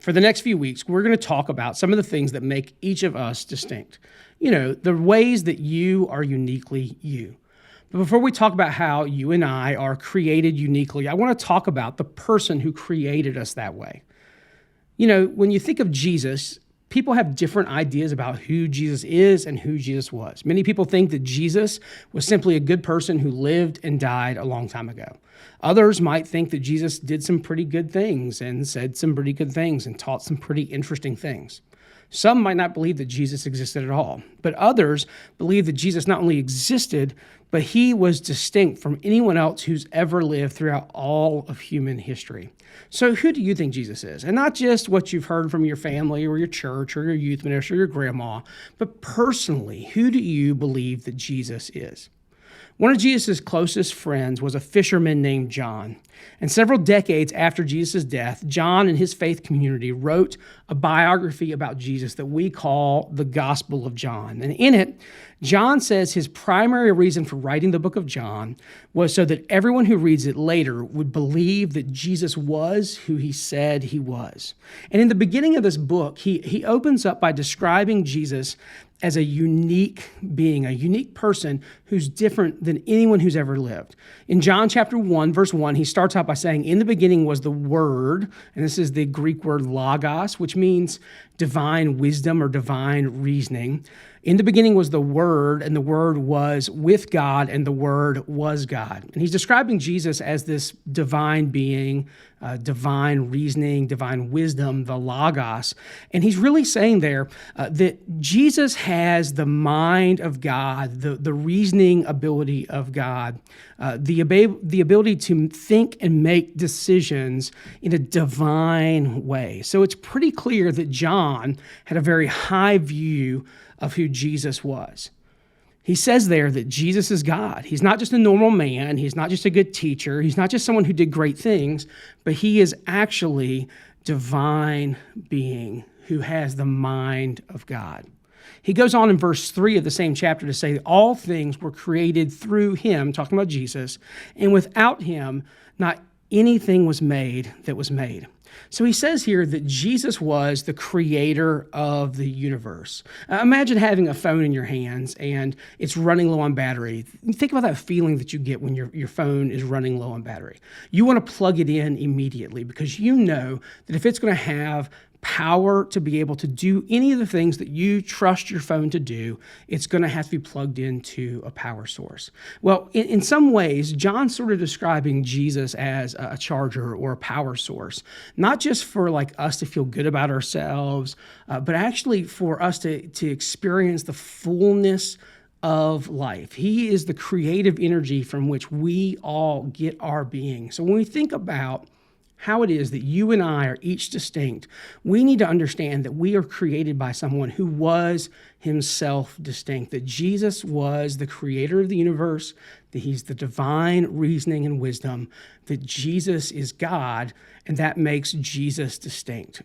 For the next few weeks, we're going to talk about some of the things that make each of us distinct. You know, the ways that you are uniquely you. But before we talk about how you and I are created uniquely, I want to talk about the person who created us that way. You know, when you think of Jesus, people have different ideas about who Jesus is and who Jesus was. Many people think that Jesus was simply a good person who lived and died a long time ago. Others might think that Jesus did some pretty good things and said some pretty good things and taught some pretty interesting things. Some might not believe that Jesus existed at all, but others believe that Jesus not only existed, but he was distinct from anyone else who's ever lived throughout all of human history. So who do you think Jesus is? And not just what you've heard from your family or your church or your youth minister or your grandma, but personally, who do you believe that Jesus is? One of Jesus' closest friends was a fisherman named John. And several decades after Jesus' death, John and his faith community wrote a biography about Jesus that we call the Gospel of John. And in it, John says his primary reason for writing the book of John was so that everyone who reads it later would believe that Jesus was who he said he was. And in the beginning of this book, he opens up by describing Jesus as a unique being, a unique person who's different than anyone who's ever lived. In John chapter 1, verse 1, he starts out by saying, "In the beginning was the Word," and this is the Greek word logos, which means divine wisdom or divine reasoning. In the beginning was the Word, and the Word was with God, and the Word was God. And he's describing Jesus as this divine being, divine reasoning, divine wisdom, the Logos. And he's really saying there that Jesus has the mind of God, the reasoning ability of God, the ability to think and make decisions in a divine way. So it's pretty clear that John had a very high view of who Jesus was. He says there that Jesus is God. He's not just a normal man. He's not just a good teacher. He's not just someone who did great things, but he is actually divine being who has the mind of God. He goes on in verse 3 of the same chapter to say that all things were created through him, talking about Jesus, and without him, not anything was made that was made. So he says here that Jesus was the creator of the universe. Imagine having a phone in your hands and it's running low on battery. Think about that feeling that you get when your phone is running low on battery. You want to plug it in immediately because you know that if it's going to have power to be able to do any of the things that you trust your phone to do, it's going to have to be plugged into a power source. Well, in some ways, John's sort of describing Jesus as a charger or a power source, not just for like us to feel good about ourselves, but actually for us to experience the fullness of life. He is the creative energy from which we all get our being. So when we think about how it is that you and I are each distinct, we need to understand that we are created by someone who was himself distinct, that Jesus was the creator of the universe, that he's the divine reasoning and wisdom, that Jesus is God, and that makes Jesus distinct.